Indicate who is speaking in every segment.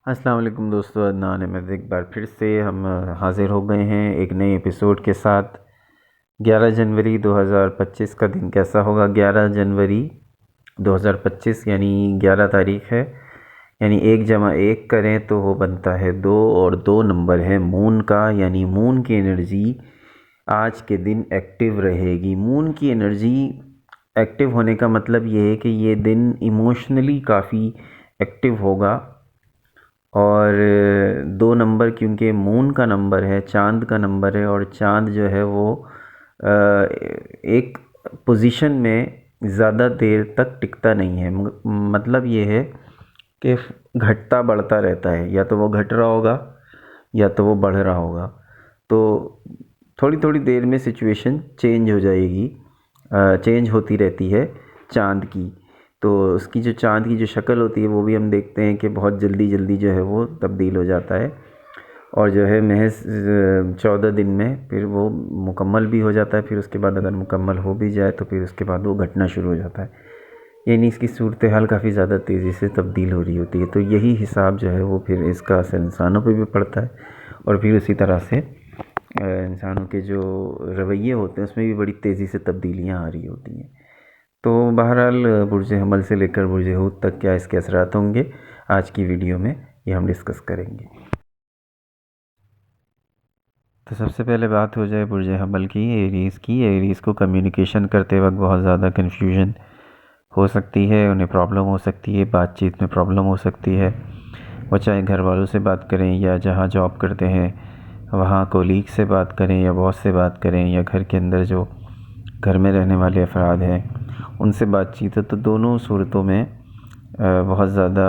Speaker 1: अस्सलाम वालेकुम दोस्तों, अदनान अहमद एक बार फिर से हम हाज़िर हो गए हैं एक नए एपिसोड के साथ। 11 जनवरी 2025 का दिन कैसा होगा? 11 जनवरी 2025 यानी 11 तारीख है। यानी 1 + 1 करें तो वो बनता है 2, और 2 नंबर है मून का। यानी मून की एनर्जी आज के दिन एक्टिव रहेगी। मून की एनर्जी एक्टिव होने का मतलब ये है कि ये दिन इमोशनली काफ़ी एक्टिव होगा। और 2 नंबर क्योंकि मून का नंबर है, चाँद का नंबर है, और चाँद जो है वो एक पोजीशन में ज़्यादा देर तक टिकता नहीं है। मतलब ये है कि घटता बढ़ता रहता है, या तो वो घट रहा होगा या तो वो बढ़ रहा होगा। तो थोड़ी थोड़ी देर में सिचुएशन चेंज हो जाएगी, चेंज होती रहती है चाँद की। तो उसकी जो चाँद की जो शक्ल होती है वो भी हम देखते हैं कि बहुत जल्दी जल्दी जो है वो तब्दील हो जाता है, और जो है महज 14 दिन में फिर वो मुकम्मल भी हो जाता है। फिर उसके बाद अगर मुकम्मल हो भी जाए तो फिर उसके बाद वो घटना शुरू हो जाता है। यानी इसकी सूरत हाल काफ़ी ज़्यादा तेज़ी से तब्दील हो रही होती है। तो यही हिसाब जो है वो फिर इसका असर इंसानों पे भी पड़ता है, और फिर उसी तरह से इंसानों के जो रवैये होते हैं उसमें भी बड़ी तेज़ी से तब्दीलियाँ आ रही होती हैं। तो बहरहाल बुर्ज हमल से लेकर बुर्ज हूद तक क्या इसके असरात होंगे, आज की वीडियो में ये हम डिस्कस करेंगे। तो सबसे पहले बात हो जाए बुर्ज हमल की, एरीज़ की। एरीज़ को कम्युनिकेशन करते वक्त बहुत ज़्यादा कन्फ्यूजन हो सकती है, उन्हें प्रॉब्लम हो सकती है, बातचीत में प्रॉब्लम हो सकती है। वो चाहे घर वालों से बात करें, या जहाँ जॉब करते हैं वहाँ कोलीग से बात करें, या बॉस से बात करें, या घर के अंदर जो घर में रहने वाले अफराद हैं उनसे बातचीत है। तो दोनों सूरतों में बहुत ज़्यादा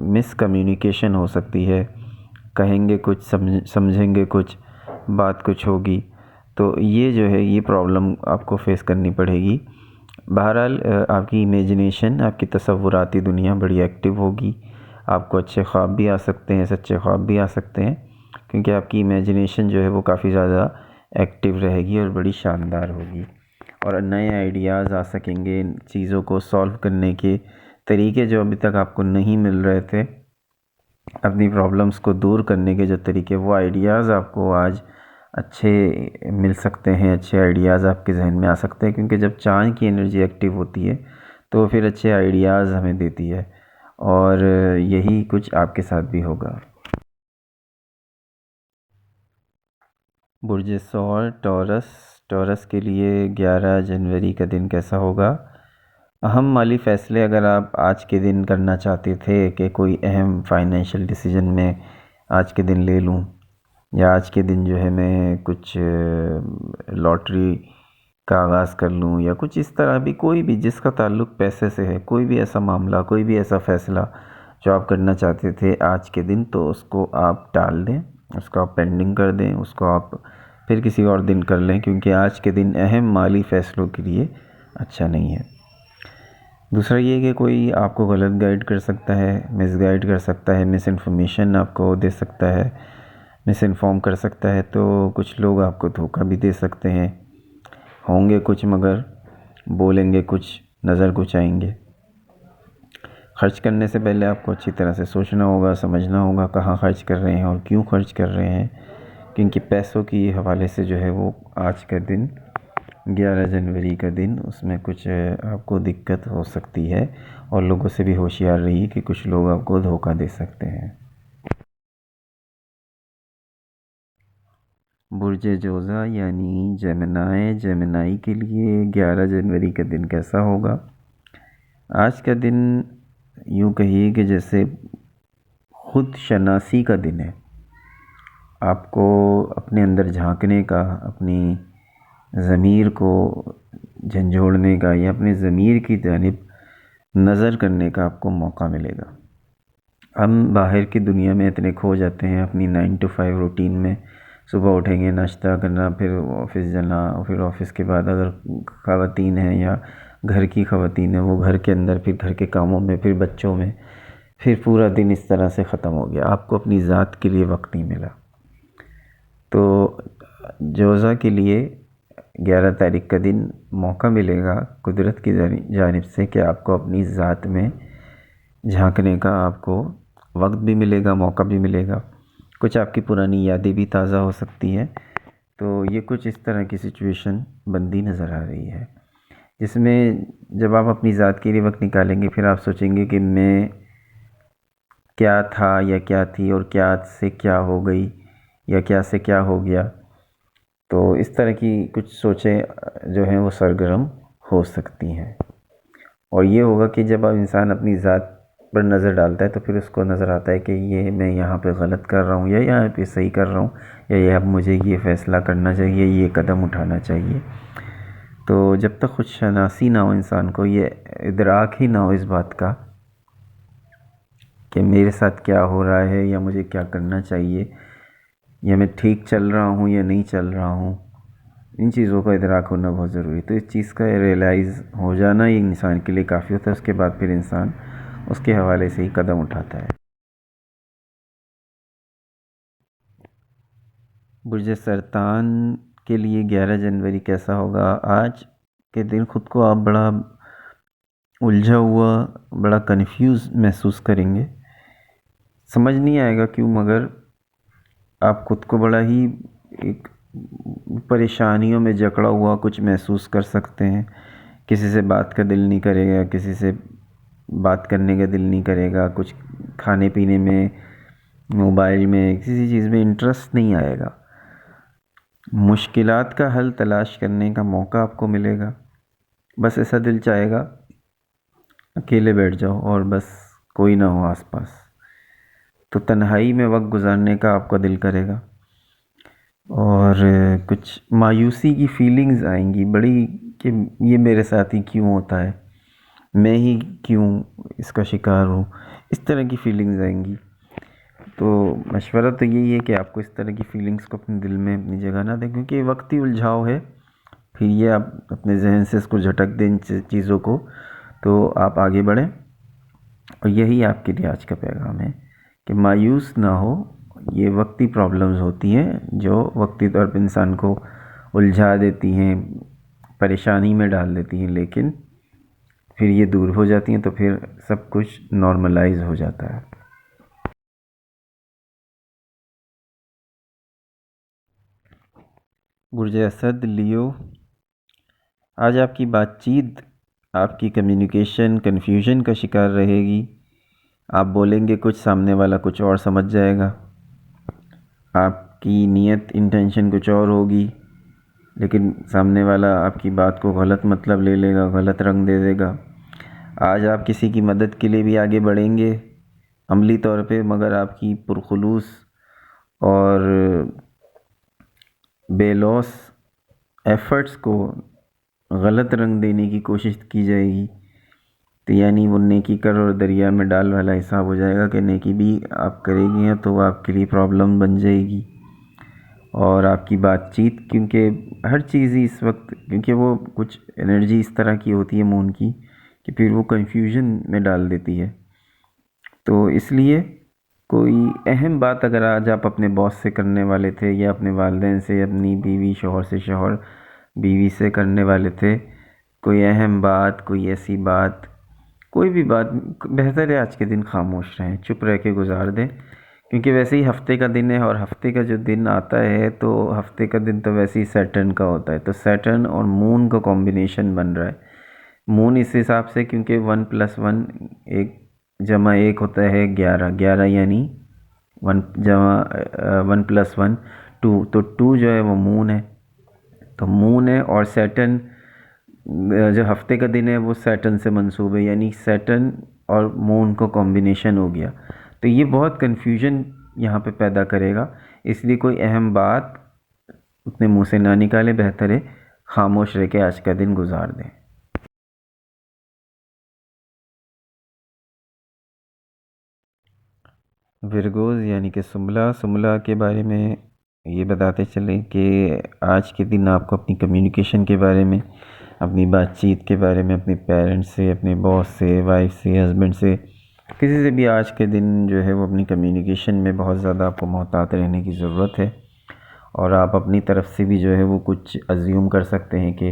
Speaker 1: मिसकम्युनिकेशन हो सकती है। कहेंगे कुछ, समझेंगे कुछ, बात कुछ होगी। तो ये जो है ये प्रॉब्लम आपको फेस करनी पड़ेगी। बहरहाल आपकी इमेजिनेशन, आपकी तसव्वुराती दुनिया बड़ी एक्टिव होगी। आपको अच्छे ख्वाब भी आ सकते हैं, सच्चे ख्वाब भी आ सकते हैं, क्योंकि आपकी इमेजिनेशन जो है वो काफ़ी ज़्यादा एक्टिव रहेगी और बड़ी शानदार होगी। और नए आइडियाज़ आ सकेंगे, चीज़ों को सॉल्व करने के तरीके जो अभी तक आपको नहीं मिल रहे थे, अपनी प्रॉब्लम्स को दूर करने के जो तरीके, वो आइडियाज़ आपको आज अच्छे मिल सकते हैं। अच्छे आइडियाज़ आपके जहन में आ सकते हैं, क्योंकि जब चाँद की एनर्जी एक्टिव होती है तो फिर अच्छे आइडियाज़ हमें देती है, और यही कुछ आपके साथ भी होगा। बुर्ज सौर टॉरस। टॉरस के लिए 11 जनवरी का दिन कैसा होगा? अहम माली फ़ैसले अगर आप आज के दिन करना चाहते थे कि कोई अहम फाइनेंशियल डिसीजन मैं आज के दिन ले लूँ, या आज के दिन जो है मैं कुछ लॉटरी का आगाज़ कर लूँ, या कुछ इस तरह भी कोई भी जिसका ताल्लुक़ पैसे से है, कोई भी ऐसा मामला, कोई भी ऐसा फ़ैसला जो आप करना चाहते थे आज के दिन, तो उसको आप टाल दें, उसको आप पेंडिंग कर दें, उसको आप फिर किसी और दिन कर लें, क्योंकि आज के दिन अहम माली फ़ैसलों के लिए अच्छा नहीं है। दूसरा ये कि कोई आपको गलत गाइड कर सकता है, मिसगाइड कर सकता है, मिस इन्फॉर्मेशन आपको दे सकता है, मिस इन्फॉर्म कर सकता है। तो कुछ लोग आपको धोखा भी दे सकते हैं। होंगे कुछ मगर बोलेंगे कुछ, नज़र कुछ आएंगे। खर्च करने से पहले आपको अच्छी तरह से सोचना होगा, समझना होगा कहाँ खर्च कर रहे हैं और क्यों खर्च कर रहे हैं, क्योंकि पैसों की हवाले से जो है वो आज का दिन 11 जनवरी का दिन, उसमें कुछ आपको दिक्कत हो सकती है, और लोगों से भी होशियार रहिए कि कुछ लोग आपको धोखा दे सकते हैं। बुर्ज जोज़ा यानी जेमिनाई। जेमिनाई के लिए 11 जनवरी का दिन कैसा होगा? आज का दिन यूँ कहिए कि जैसे खुद शनासी का दिन है। आपको अपने अंदर झांकने का, अपनी ज़मीर को झंझोड़ने का, या अपने ज़मीर की जानिब नज़र करने का आपको मौका मिलेगा। हम बाहर की दुनिया में इतने खो जाते हैं अपनी 9 to 5 रूटीन में। सुबह उठेंगे, नाश्ता करना, फिर ऑफ़िस जाना, फिर ऑफ़िस के बाद अगर ख़वातीन हैं या घर की ख़वातीन हैं वो घर के अंदर, फिर घर के कामों में, फिर बच्चों में, फिर पूरा दिन इस तरह से ख़त्म हो गया। आपको अपनी ज़ात के लिए वक्त नहीं मिला। तो जोज़ा के लिए 11 तारीख का दिन मौका मिलेगा कुदरत की जानिब से कि आपको अपनी ज़ात में झांकने का आपको वक्त भी मिलेगा, मौका भी मिलेगा, कुछ आपकी पुरानी यादें भी ताज़ा हो सकती हैं। तो ये कुछ इस तरह की सिचुएशन बनती नज़र आ रही है, जिसमें जब आप अपनी ज़ात के लिए वक्त निकालेंगे फिर आप सोचेंगे कि मैं क्या था या क्या थी और क्या से क्या हो गई या क्या से क्या हो गया। तो इस तरह की कुछ सोचें जो हैं वो सरगर्म हो सकती हैं। और ये होगा कि जब अब इंसान अपनी ज़ात पर नज़र डालता है तो फिर उसको नज़र आता है कि ये मैं यहाँ पे गलत कर रहा हूँ या यहाँ पे सही कर रहा हूँ, या ये अब मुझे ये फ़ैसला करना चाहिए, ये कदम उठाना चाहिए। तो जब तक खुद शनासी ना हो इंसान को, ये इदराक ही ना हो इस बात का कि मेरे साथ क्या हो रहा है या मुझे क्या करना चाहिए, या मैं ठीक चल रहा हूँ या नहीं चल रहा हूँ, इन चीज़ों का इदराक होना बहुत ज़रूरी है। तो इस चीज़ का रियलाइज़ हो जाना ही इंसान के लिए काफ़ी होता है। उसके बाद फिर इंसान उसके हवाले से ही कदम उठाता है। बुर्ज सरतान के लिए 11 जनवरी कैसा होगा? आज के दिन खुद को आप बड़ा उलझा हुआ, बड़ा कंफ्यूज महसूस करेंगे। समझ नहीं आएगा क्यों, मगर आप खुद को बड़ा ही एक परेशानियों में जकड़ा हुआ कुछ महसूस कर सकते हैं। किसी से बात का दिल नहीं करेगा, किसी से बात करने का दिल नहीं करेगा, कुछ खाने पीने में, मोबाइल में, किसी चीज़ में इंटरेस्ट नहीं आएगा। मुश्किलात का हल तलाश करने का मौका आपको मिलेगा। बस ऐसा दिल चाहेगा अकेले बैठ जाओ और बस कोई ना हो आसपास। तो तन्हाई में वक्त गुजारने का आपका दिल करेगा और कुछ मायूसी की फीलिंग्स आएंगी बड़ी कि ये मेरे साथ ही क्यों होता है, मैं ही क्यों इसका शिकार हूँ, इस तरह की फीलिंग्स आएंगी। तो मशवरा तो यही है कि आपको इस तरह की फीलिंग्स को अपने दिल में अपनी जगह ना दें, क्योंकि वक्त ही उलझाव है। फिर ये आप अपने जहन से इसको झटक दें इन चीज़ों को, तो आप आगे बढ़ें। और यही आपके लिए आज का पैगाम है कि मायूस ना हो। ये वक्ती प्रॉब्लम्स होती हैं जो वक्ती तौर पर इंसान को उलझा देती हैं, परेशानी में डाल देती हैं, लेकिन फिर ये दूर हो जाती हैं तो फिर सब कुछ नॉर्मलाइज हो जाता है। बुर्ज असद लियो, आज आपकी बातचीत, आपकी कम्युनिकेशन कन्फ्यूजन का शिकार रहेगी। आप बोलेंगे कुछ, सामने वाला कुछ और समझ जाएगा। आपकी नीयत इंटेंशन कुछ और होगी, लेकिन सामने वाला आपकी बात को गलत मतलब ले लेगा, गलत रंग दे देगा। आज आप किसी की मदद के लिए भी आगे बढ़ेंगे अमली तौर पे, मगर आपकी पुरखुलूस और बेलौस एफ़र्ट्स को गलत रंग देने की कोशिश की जाएगी। तो यानी वो नेकी कर और दरिया में डाल वाला हिसाब हो जाएगा कि नेकी भी आप करेंगे तो वो आपके लिए प्रॉब्लम बन जाएगी। और आपकी बातचीत, क्योंकि हर चीज़ ही इस वक्त, क्योंकि वो कुछ एनर्जी इस तरह की होती है मून की कि फिर वो कंफ्यूजन में डाल देती है। तो इसलिए कोई अहम बात अगर आज आप अपने बॉस से करने वाले थे, या अपने वालिदैन से, अपनी बीवी, शौहर से, शौहर बीवी से करने वाले थे, कोई अहम बात, कोई ऐसी बात, कोई भी बात, बेहतर है आज के दिन खामोश रहें, चुप रह के गुजार दें। क्योंकि वैसे ही हफ्ते का दिन है, और हफ्ते का जो दिन आता है तो हफ्ते का दिन तो वैसे ही सैटर्न का होता है। तो सैटर्न और मून का कॉम्बिनेशन बन रहा है। मून इस हिसाब से, क्योंकि 1+1 एक जमा एक होता है 11, 11 यानी 1+1 2, तो 2 जो है वो मून है। तो मून है, और सैटर्न जो हफ्ते का दिन है वो सैटर्न से मंसूब है, यानी सैटर्न और मून को कॉम्बिनेशन हो गया। तो ये बहुत कन्फ्यूजन यहाँ पे पैदा करेगा। इसलिए कोई अहम बात अपने मुंह से ना निकाले, बेहतर है खामोश रह के आज का दिन गुजार दें। विरगोज़ यानी कि सुमला के बारे में ये बताते चलें कि आज के दिन आपको अपनी कम्युनिकेशन के बारे में, अपनी बातचीत के बारे में, अपने पेरेंट्स से, अपने बॉस से, वाइफ से, हस्बैंड से, किसी से भी आज के दिन जो है वो अपनी कम्युनिकेशन में बहुत ज़्यादा आपको मोहतात रहने की ज़रूरत है। और आप अपनी तरफ से भी जो है वो कुछ अज्यूम कर सकते हैं कि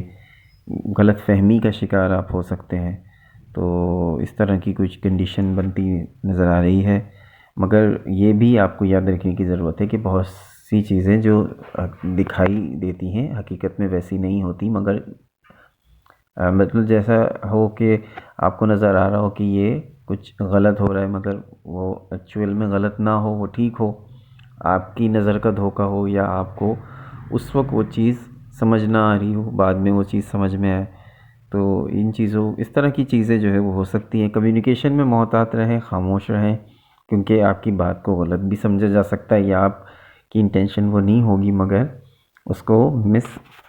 Speaker 1: गलत फहमी का शिकार आप हो सकते हैं। तो इस तरह की कुछ कंडीशन बनती नज़र आ रही है। मगर ये भी आपको याद रखने की ज़रूरत है कि बहुत सी चीज़ें जो दिखाई देती हैं हकीकत में वैसी नहीं होती, मगर मतलब जैसा हो कि आपको नज़र आ रहा हो कि ये कुछ गलत हो रहा है, मगर वो एक्चुअल में गलत ना हो, वो ठीक हो, आपकी नज़र का धोखा हो, या आपको उस वक्त वो चीज़ समझ ना आ रही हो, बाद में वो चीज़ समझ में आए। तो इन चीज़ों इस तरह की चीज़ें जो है वो हो सकती हैं। कम्युनिकेशन में मोहतात रहें, खामोश रहें, क्योंकि आपकी बात को गलत भी समझा जा सकता है, या आपकी इंटेंशन वो नहीं होगी, मगर उसको मिस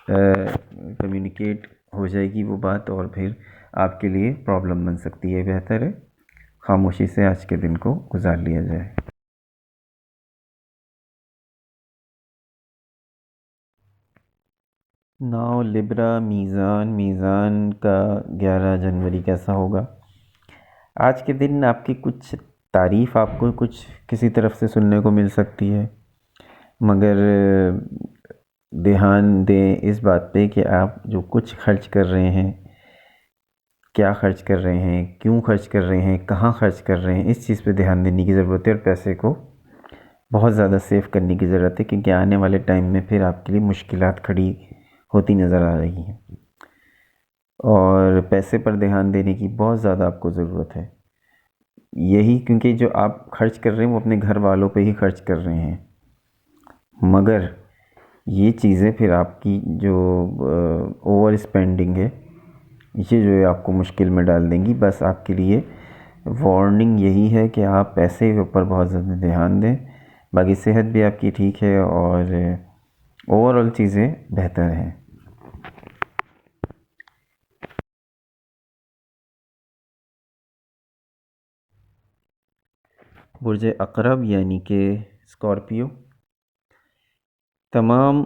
Speaker 1: कम्युनिकेट हो जाएगी वो बात, और फिर आपके लिए प्रॉब्लम बन सकती है। बेहतर है खामोशी से आज के दिन को गुजार लिया जाए। नाउ लिब्रा मीज़ान, मीज़ान का 11 जनवरी कैसा होगा? आज के दिन आपकी कुछ तारीफ़ आपको कुछ किसी तरफ से सुनने को मिल सकती है, मगर ध्यान दें इस बात पे कि आप जो कुछ खर्च कर रहे हैं, क्या खर्च कर रहे हैं, क्यों खर्च कर रहे हैं, कहाँ खर्च कर रहे हैं, इस चीज़ पे ध्यान देने की ज़रूरत है, और पैसे को बहुत ज़्यादा सेव करने की ज़रूरत है, क्योंकि आने वाले टाइम में फिर आपके लिए मुश्किलात खड़ी होती नज़र आ रही हैं, और पैसे पर ध्यान देने की बहुत ज़्यादा आपको ज़रूरत है। यही क्योंकि जो आप खर्च कर रहे हैं वो अपने घर वालों पे ही खर्च कर रहे हैं, मगर ये चीज़ें फिर आपकी जो ओवर स्पेंडिंग है, ये जो है आपको मुश्किल में डाल देंगी। बस आपके लिए वार्निंग यही है कि आप पैसे के ऊपर बहुत ज़्यादा ध्यान दें, बाकी सेहत भी आपकी ठीक है और ओवरऑल चीज़ें बेहतर हैं। बुर्ज अक़रब यानी कि स्कॉर्पियो, तमाम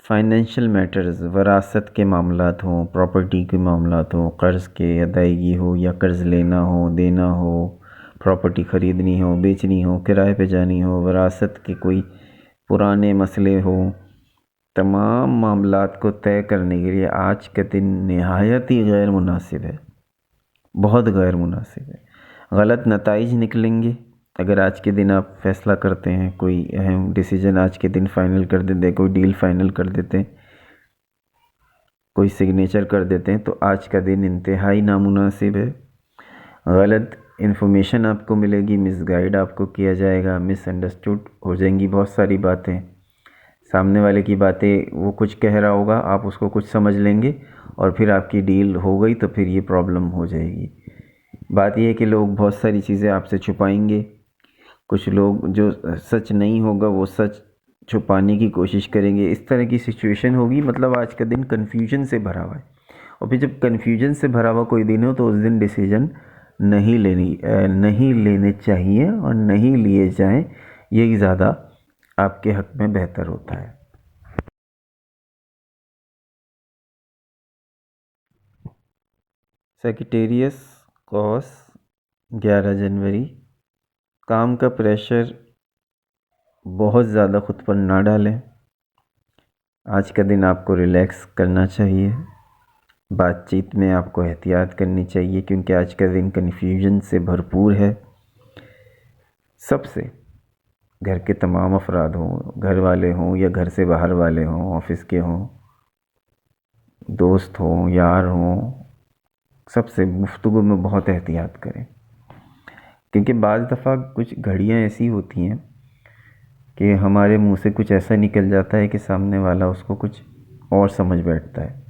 Speaker 1: फाइनेंशियल मैटर्स, वरासत के मामलात हों, प्रॉपर्टी के मामलात हों, क़र्ज़ के अदायगी हो या क़र्ज़ लेना हो, देना हो, प्रॉपर्टी ख़रीदनी हो, बेचनी हो, किराए पे जानी हो, वरासत के कोई पुराने मसले हों, तमाम मामलात को तय करने के लिए आज का दिन नहायत ही गैर मुनासिब है, बहुत गैर मुनासिब है। गलत नताइज निकलेंगे अगर आज के दिन आप फ़ैसला करते हैं, कोई अहम डिसीजन आज के दिन फ़ाइनल कर देते हैं, कोई डील फ़ाइनल कर देते हैं, कोई सिग्नेचर कर देते हैं, तो आज का दिन इंतहाई नामुनासिब है। गलत इन्फॉर्मेशन आपको मिलेगी, मिसगाइड आपको किया जाएगा, मिसअंडरस्टूड हो जाएंगी बहुत सारी बातें। सामने वाले की बातें, वो कुछ कह रहा होगा, आप उसको कुछ समझ लेंगे, और फिर आपकी डील हो गई तो फिर ये प्रॉब्लम हो जाएगी। बात यह है कि लोग बहुत सारी चीज़ें आपसे छुपाएंगे, कुछ लोग जो सच नहीं होगा वो सच छुपाने की कोशिश करेंगे, इस तरह की सिचुएशन होगी। मतलब आज का दिन कन्फ्यूजन से भरा हुआ है, और फिर जब कन्फ्यूजन से भरा हुआ कोई दिन हो तो उस दिन डिसीजन नहीं लेने चाहिए, और नहीं लिए जाएं, यही ज़्यादा आपके हक़ में बेहतर होता है। सेक्रेटेरियस कॉस 11 जनवरी, काम का प्रेशर बहुत ज़्यादा ख़ुद पर ना डालें। आज का दिन आपको रिलैक्स करना चाहिए, बातचीत में आपको एहतियात करनी चाहिए, क्योंकि आज का दिन कन्फ्यूजन से भरपूर है। सबसे घर के तमाम अफराद हों, घर वाले हों या घर से बाहर वाले हों, ऑफिस के हों, दोस्त हों, यार हों, सबसे गुफ्तगू में बहुत एहतियात करें, क्योंकि बाज़ दफ़ा कुछ घड़ियाँ ऐसी होती हैं कि हमारे मुंह से कुछ ऐसा निकल जाता है कि सामने वाला उसको कुछ और समझ बैठता है।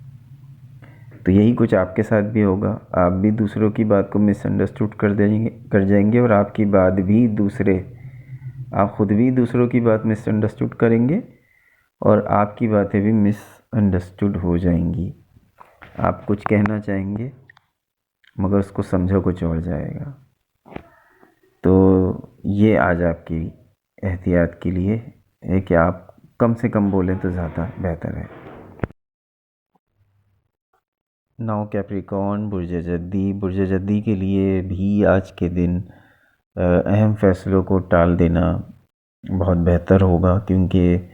Speaker 1: तो यही कुछ आपके साथ भी होगा, आप भी दूसरों की बात को मिसअंडरस्टूड कर जाएंगे, और आपकी बात भी आप ख़ुद भी दूसरों की बात मिसअंडरस्टूड करेंगे, और आपकी बातें भी मिसअंडरस्टूड हो जाएंगी। आप कुछ कहना चाहेंगे मगर उसको समझो कुछ और जाएगा। तो ये आज आपकी एहतियात के लिए है कि आप कम से कम बोलें तो ज़्यादा बेहतर है। नाउ कैप्रिकॉर्न, बुर्ज जद्दी के लिए भी आज के दिन अहम फ़ैसलों को टाल देना बहुत बेहतर होगा, क्योंकि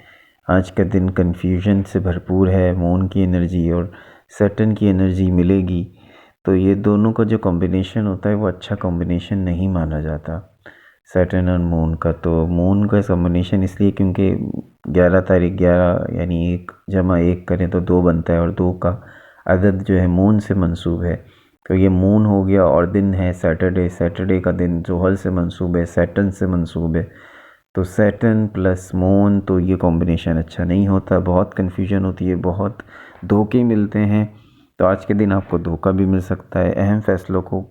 Speaker 1: आज का दिन कन्फ्यूजन से भरपूर है। मून की एनर्जी और सैटर्न की एनर्जी मिलेगी, तो ये दोनों का जो कॉम्बिनेशन होता है वो अच्छा कॉम्बिनेशन नहीं माना जाता। सैटर्न और मून का। तो मून का कॉम्बिनेशन इसलिए क्योंकि 11 तारीख, 11 यानी 1 + 1 करें तो 2 बनता है, और 2 का अदद जो है मून से मंसूब है। तो ये मून हो गया, और दिन है सैटरडे। सैटरडे का दिन जोहल से मंसूब है, सैटर्न से मंसूब है। तो सैटर्न प्लस मून, तो ये कॉम्बिनेशन अच्छा नहीं होता, बहुत कन्फ्यूजन होती है, बहुत धोखे मिलते हैं। तो आज के दिन आपको धोखा भी मिल सकता है। अहम फैसलों को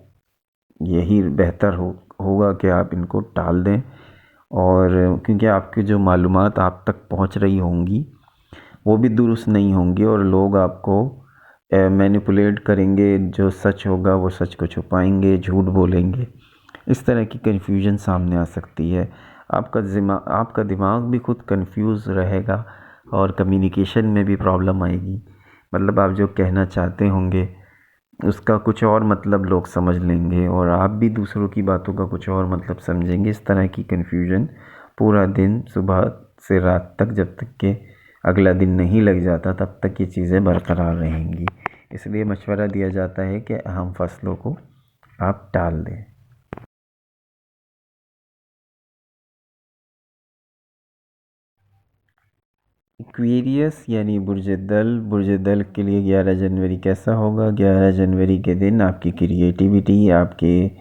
Speaker 1: यही बेहतर होगा कि आप इनको टाल दें, और क्योंकि आपकी जो मालूमात आप तक पहुंच रही होंगी वो भी दुरुस्त नहीं होंगी, और लोग आपको मैनिपुलेट करेंगे। जो सच होगा वो सच को छुपाएंगे, झूठ बोलेंगे। इस तरह की कन्फ्यूजन सामने आ सकती है। आपका दिमाग भी खुद कंफ्यूज रहेगा, और कम्युनिकेशन में भी प्रॉब्लम आएगी। मतलब आप जो कहना चाहते होंगे उसका कुछ और मतलब लोग समझ लेंगे, और आप भी दूसरों की बातों का कुछ और मतलब समझेंगे। इस तरह की कन्फ्यूजन पूरा दिन, सुबह से रात तक, जब तक कि अगला दिन नहीं लग जाता तब तक ये चीज़ें बरकरार रहेंगी। इसलिए मशवरा दिया जाता है कि अहम फसलों को आप टाल दें। एक्वेरियस यानी बुर्ज दल के लिए 11 जनवरी कैसा होगा? 11 जनवरी के दिन आपकी क्रिएटिविटी, आपके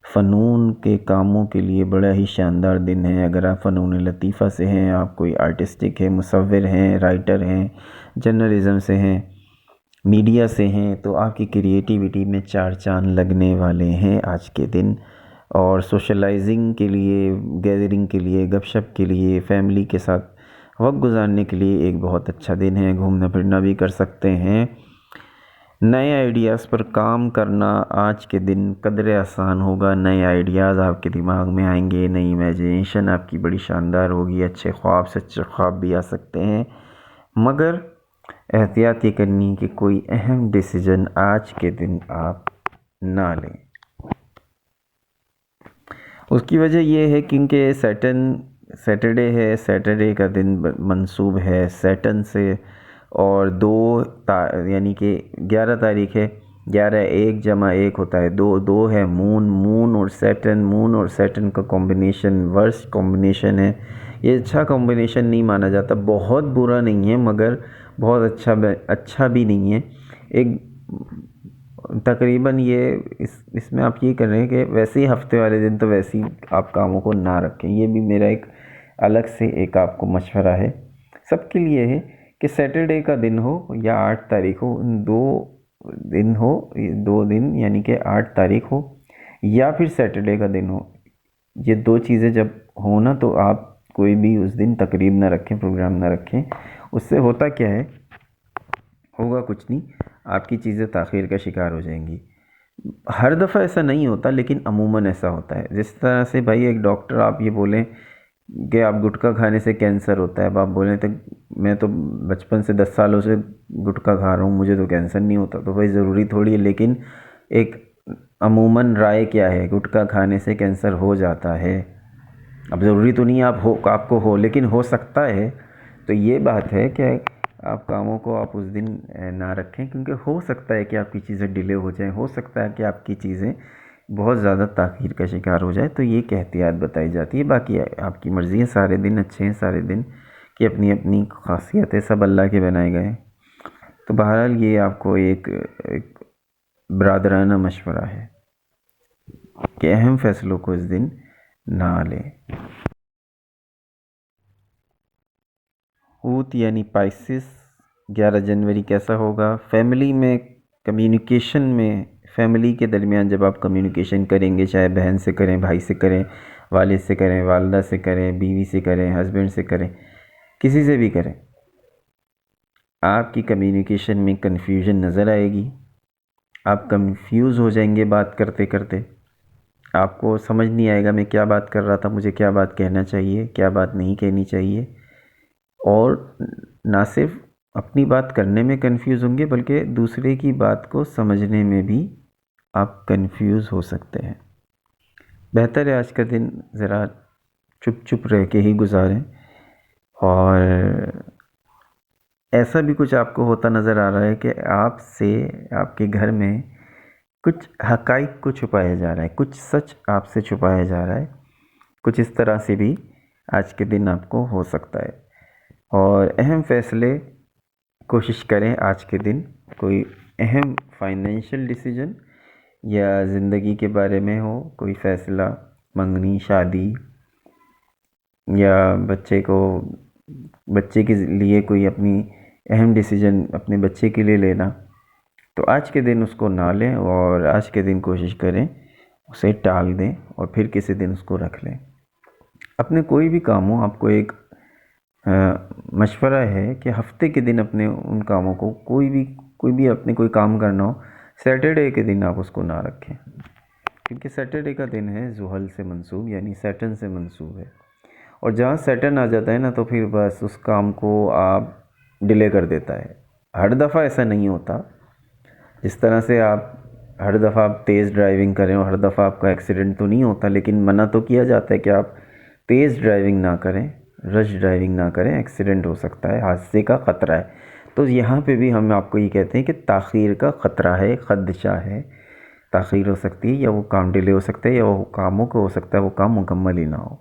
Speaker 1: फ़नून के कामों के लिए बड़ा ही शानदार दिन है। अगर आप फ़नून लतीफ़ा से हैं, आप कोई आर्टिस्टिक है, मुसव्विर हैं, राइटर हैं, जर्नलिज़म से हैं, मीडिया से हैं, तो आपकी क्रिएटिविटी में 4 चाँद लगने वाले हैं आज के दिन। और सोशलाइजिंग के लिए, गैदरिंग के लिए, गपशप के लिए, फैमिली के साथ वक्त गुजारने के लिए एक बहुत अच्छा दिन है। घूमना फिरना भी कर सकते हैं। नए आइडियाज़ पर काम करना आज के दिन कदरे आसान होगा। नए आइडियाज़ आपके दिमाग में आएंगे, नई इमेजिनेशन आपकी बड़ी शानदार होगी। अच्छे ख्वाब, सच्चे ख्वाब भी आ सकते हैं, मगर एहतियात ये करनी कि कोई अहम डिसीजन आज के दिन आप ना लें। उसकी वजह ये है क्योंकि सैटरडे है, सैटरडे का दिन मंसूब है सैटर्न से, और यानी कि 11 तारीख है। 11 1 + 1 होता है 2, 2 है मून और सैटर्न का कॉम्बिनेशन वर्स्ट कॉम्बिनेशन है। ये अच्छा कॉम्बिनेशन नहीं माना जाता, बहुत बुरा नहीं है मगर बहुत अच्छा भी नहीं है। एक तकरीबन ये इसमें आप ये कर रहे हैं कि वैसे ही हफ्ते वाले दिन तो वैसे ही आप कामों को ना रखें। ये भी मेरा एक अलग से एक आपको मशवरा है, सबके लिए है, कि सैटरडे का दिन हो या 8 तारीख हो, दो दिन हो, 2 दिन यानी कि 8 तारीख हो या फिर सैटरडे का दिन हो, ये 2 चीज़ें जब हो ना, तो आप कोई भी उस दिन तकरीब ना रखें, प्रोग्राम ना रखें। उससे होता क्या है, होगा कुछ नहीं, आपकी चीज़ें ताख़ीर का शिकार हो जाएंगी। हर दफ़ा ऐसा नहीं होता, लेकिन अमूमन ऐसा होता है। जिस तरह से भाई एक डॉक्टर आप ये बोलें कि आप गुटखा खाने से कैंसर होता है, अब आप बोलें तो मैं तो बचपन से 10 सालों से गुटखा खा रहा हूँ, मुझे तो कैंसर नहीं होता, तो भाई ज़रूरी थोड़ी है। लेकिन एक अमूमन राय क्या है, गुटखा खाने से कैंसर हो जाता है। अब ज़रूरी तो नहीं है आपको हो, लेकिन हो सकता है। तो ये बात है कि आप कामों को आप उस दिन ना रखें, क्योंकि हो सकता है कि आपकी चीज़ें डिले हो जाएं, हो सकता है कि आपकी चीज़ें बहुत ज़्यादा ताख़ीर का शिकार हो जाए। तो ये एक एहतियात बताई जाती है। बाकी आपकी मर्ज़ी है, सारे दिन अच्छे हैं, सारे दिन की अपनी अपनी खासियत है, सब अल्लाह के बनाए गए हैं। तो बहरहाल ये आपको एक बरादराना मशवरा है कि अहम फ़ैसलों को इस दिन ना लें। हूत यानी पाइसिस, 11 जनवरी कैसा होगा? फैमिली में कम्युनिकेशन में, फैमिली के दरमियान जब आप कम्युनिकेशन करेंगे, चाहे बहन से करें, भाई से करें, वालिद से करें, वालदा से करें, बीवी से करें, हस्बैंड से करें, किसी से भी करें, आपकी कम्युनिकेशन में कन्फ्यूजन नज़र आएगी। आप कंफ्यूज हो जाएंगे बात करते करते, आपको समझ नहीं आएगा मैं क्या बात कर रहा था, मुझे क्या बात कहना चाहिए, क्या बात नहीं कहनी चाहिए। और ना सिर्फ अपनी बात करने में कंफ्यूज होंगे, बल्कि दूसरे की बात को समझने में भी आप कंफ्यूज हो सकते हैं। बेहतर है आज का दिन ज़रा चुप चुप रह के ही गुजारें। और ऐसा भी कुछ आपको होता नज़र आ रहा है कि आपसे, आपके घर में कुछ हकाइक को छुपाया जा रहा है, कुछ सच आपसे छुपाया जा रहा है, कुछ इस तरह से भी आज के दिन आपको हो सकता है। और अहम फ़ैसले कोशिश करें आज के दिन, कोई अहम फाइनेंशियल डिसीजन या ज़िंदगी के बारे में हो, कोई फ़ैसला, मंगनी, शादी या बच्चे के लिए कोई अपनी अहम डिसीजन अपने बच्चे के लिए लेना, तो आज के दिन उसको ना लें और आज के दिन कोशिश करें उसे टाल दें और फिर किसी दिन उसको रख लें। अपने कोई भी काम हो, आपको एक मशवरा है कि हफ्ते के दिन अपने उन कामों को, कोई भी अपने कोई काम करना हो, सैटरडे के दिन आप उसको ना रखें, क्योंकि सैटरडे का दिन है ज़ुहल से मंसूब, यानी सैटर्न से मंसूब है। और जहाँ सैटर्न आ जाता है ना, तो फिर बस उस काम को आप डिले कर देता है। हर दफ़ा ऐसा नहीं होता। जिस तरह से आप हर दफ़ा आप तेज़ ड्राइविंग करें और हर दफ़ा आपका एक्सीडेंट तो नहीं होता, लेकिन मना तो किया जाता है कि आप तेज़ ड्राइविंग ना करें, रश ड्राइविंग ना करें, एक्सीडेंट हो सकता है, हादसे का ख़तरा है। तो यहाँ पे भी हम आपको ये कहते हैं कि ताख़ीर का ख़तरा है, ख़दशा है, ताख़ीर हो सकती है, या वो काम डिले हो सकता है, या वो कामों को हो सकता है वो काम मुकम्मल ही ना हो।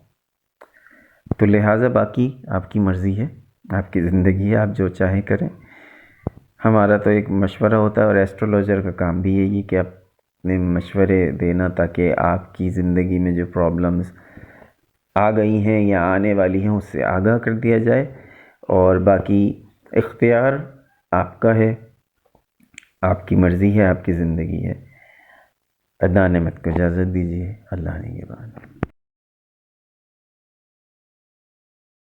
Speaker 1: तो लिहाजा बाकी आपकी मर्ज़ी है, आपकी ज़िंदगी है, आप जो चाहें करें। हमारा तो एक मशवरा होता है, और एस्ट्रोलॉजर का काम भी यही है कि अपने मशवरे देना, ताकि आपकी ज़िंदगी में जो प्रॉब्लम्स आ गई हैं या आने वाली हैं उससे आगाह कर दिया जाए। और बाकी इख्तियार आपका है, आपकी मर्ज़ी है, आपकी ज़िंदगी है। अल्लाह ने मुझको इजाज़त दीजिए। अल्लाह ने ये बात।